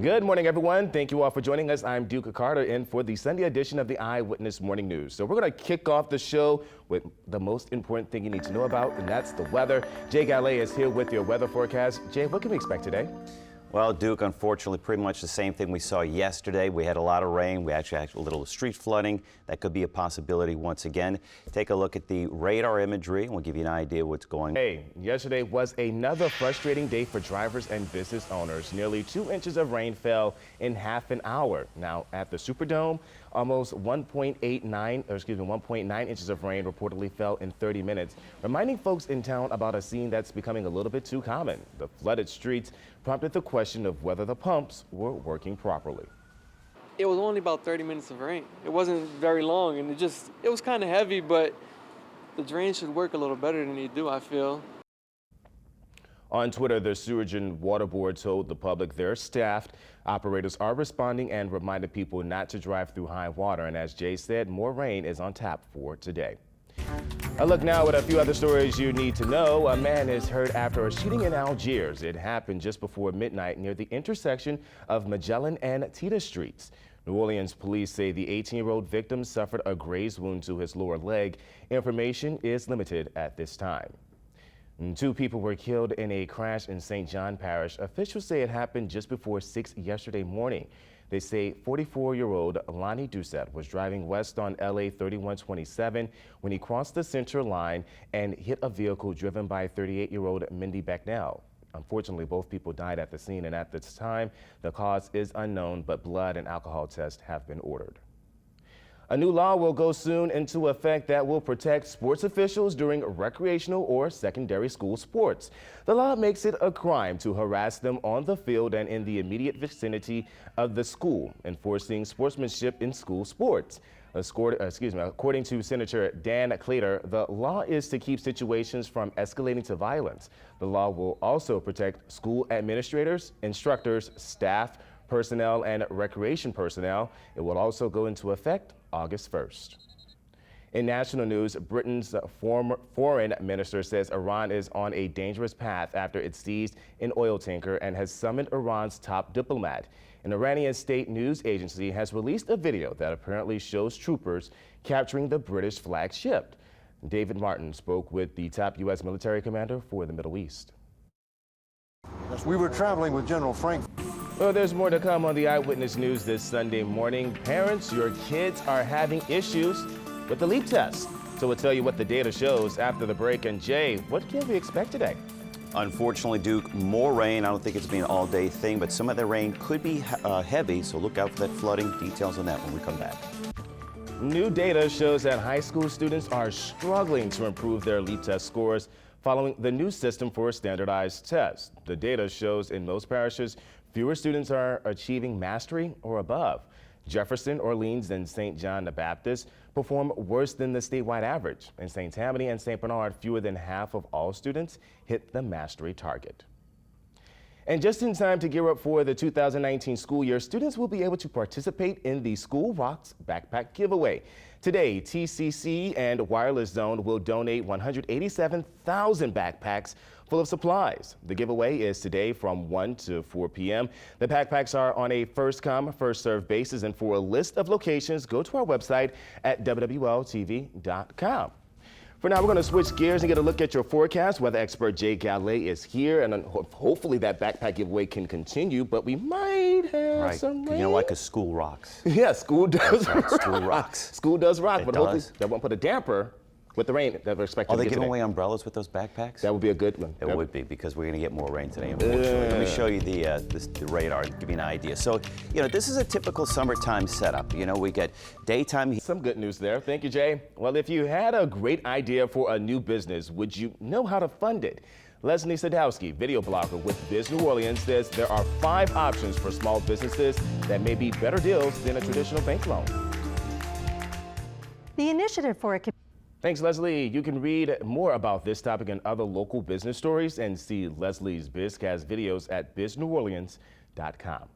Good morning, everyone. Thank you all for joining us. I'm Duke Carter in for the Sunday edition of the Eyewitness Morning News. So we're going to kick off the show with the most important thing you need to know about, and that's the weather. Jay Gallet is here with your weather forecast. Jay, what can we expect today? Well, Duke, unfortunately, pretty much the same thing we saw yesterday. We had a lot of rain. We actually had a little street flooding. That could be a possibility once again. Take a look at the radar imagery, and we'll give you an idea what's going on. Hey, yesterday was another frustrating day for drivers and business owners. Nearly 2 inches of rain fell in half an hour. Now, at the Superdome, almost 1.9 inches of rain reportedly fell in 30 minutes, reminding folks in town about a scene that's becoming a little bit too common. The flooded streets prompted the question of whether the pumps were working properly. It was only about 30 minutes of rain. It wasn't very long, and it was kind of heavy, but the drain should work a little better than they do, I feel. On Twitter, the Sewerage and Water Board told the public they're staffed. Operators are responding and reminded people not to drive through high water. And as Jay said, more rain is on tap for today. A look now at a few other stories you need to know. A man is hurt after a shooting in Algiers. It happened just before midnight near the intersection of Magellan and Tita Streets. New Orleans police say the 18-year-old victim suffered a grazed wound to his lower leg. Information is limited at this time. 2 people were killed in a crash in St. John Parish. Officials say it happened just before 6 yesterday morning. They say 44-year-old Lonnie Doucette was driving west on LA 3127 when he crossed the center line and hit a vehicle driven by 38-year-old Mindy Becknell. Unfortunately, both people died at the scene, and at this time, the cause is unknown, but blood and alcohol tests have been ordered. A new law will go soon into effect that will protect sports officials during recreational or secondary school sports. The law makes it a crime to harass them on the field and in the immediate vicinity of the school, enforcing sportsmanship in school sports. According to Senator Dan Claytor, the law is to keep situations from escalating to violence. The law will also protect school administrators, instructors, staff, personnel, and recreation personnel. It will also go into effect August 1st. In national news, Britain's foreign minister says Iran is on a dangerous path after it seized an oil tanker and has summoned Iran's top diplomat. An Iranian state news agency has released a video that apparently shows troopers capturing the British flagged ship. David Martin spoke with the top U.S. military commander for the Middle East. We were traveling with General Frank. Well, there's more to come on the Eyewitness News this Sunday morning. Parents, your kids are having issues with the LEAP test. So we'll tell you what the data shows after the break. And Jay, what can we expect today? Unfortunately, Duke, more rain. I don't think it's been an all-day thing, but some of the rain could be heavy, so look out for that flooding. Details on that when we come back. New data shows that high school students are struggling to improve their LEAP test scores following the new system for a standardized test. The data shows in most parishes, fewer students are achieving mastery or above. Jefferson, Orleans, and St. John the Baptist perform worse than the statewide average. In St. Tammany and St. Bernard, fewer than half of all students hit the mastery target. And just in time to gear up for the 2019 school year, students will be able to participate in the School Rocks Backpack Giveaway. Today, TCC and Wireless Zone will donate 187,000 backpacks full of supplies. The giveaway is today from 1 to 4 p.m. The backpacks are on a first-come, first-served basis, and for a list of locations, go to our website at WWLTV.com. For now, we're going to switch gears and get a look at your forecast. Weather expert Jay Gallet is here, and hopefully that backpack giveaway can continue, but we might have some rain. You know, like a school rocks. Yeah, school does rock. School rocks. School does rock, It but hopefully does. that won't put a damper with the rain that we're expecting. Are they to get giving today. away umbrellas with those backpacks? That would be a good one. It would be, because we're going to get more rain today, unfortunately. Let me show you the radar and give you an idea. So, you know, this is a typical summertime setup. You know, we get daytime. Some good news there. Thank you, Jay. Well, if you had a great idea for a new business, would you know how to fund it? Leslie Sadowski, video blogger with Biz New Orleans, says there are 5 options for small businesses that may be better deals than a traditional bank loan. The initiative for a Thanks, Leslie. You can read more about this topic and other local business stories and see Leslie's BizCast videos at bizneworleans.com.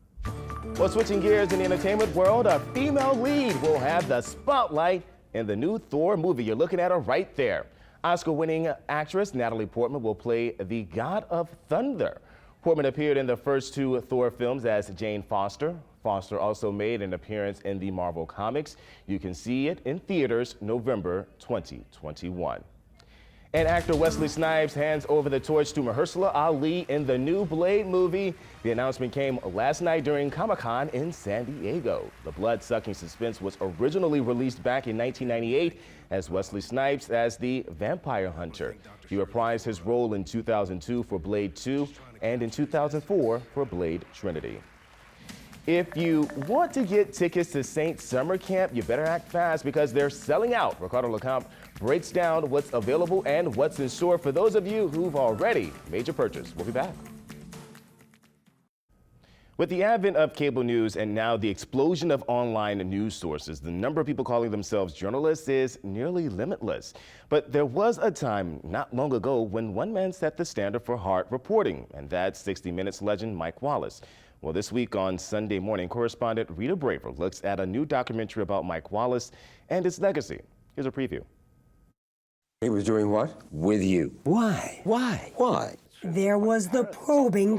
Well, switching gears in the entertainment world, a female lead will have the spotlight in the new Thor movie. You're looking at her right there. Oscar-winning actress Natalie Portman will play the God of Thunder. Portman appeared in the first two Thor films as Jane Foster. Foster also made an appearance in the Marvel Comics. You can see it in theaters November 2021. And actor Wesley Snipes hands over the torch to Mahershala Ali in the new Blade movie. The announcement came last night during Comic-Con in San Diego. The blood-sucking suspense was originally released back in 1998 as Wesley Snipes as the vampire hunter. He reprised his role in 2002 for Blade 2 and in 2004 for Blade Trinity. If you want to get tickets to Saints Summer Camp, you better act fast because they're selling out. Ricardo LeCompte breaks down what's available and what's in store for those of you who've already made your purchase. We'll be back. With the advent of cable news and now the explosion of online news sources, the number of people calling themselves journalists is nearly limitless. But there was a time not long ago when one man set the standard for hard reporting, and that's 60 Minutes legend Mike Wallace. Well, this week on Sunday Morning, correspondent Rita Braver looks at a new documentary about Mike Wallace and his legacy. Here's a preview. He was doing what? With you. Why? Why? There was the probing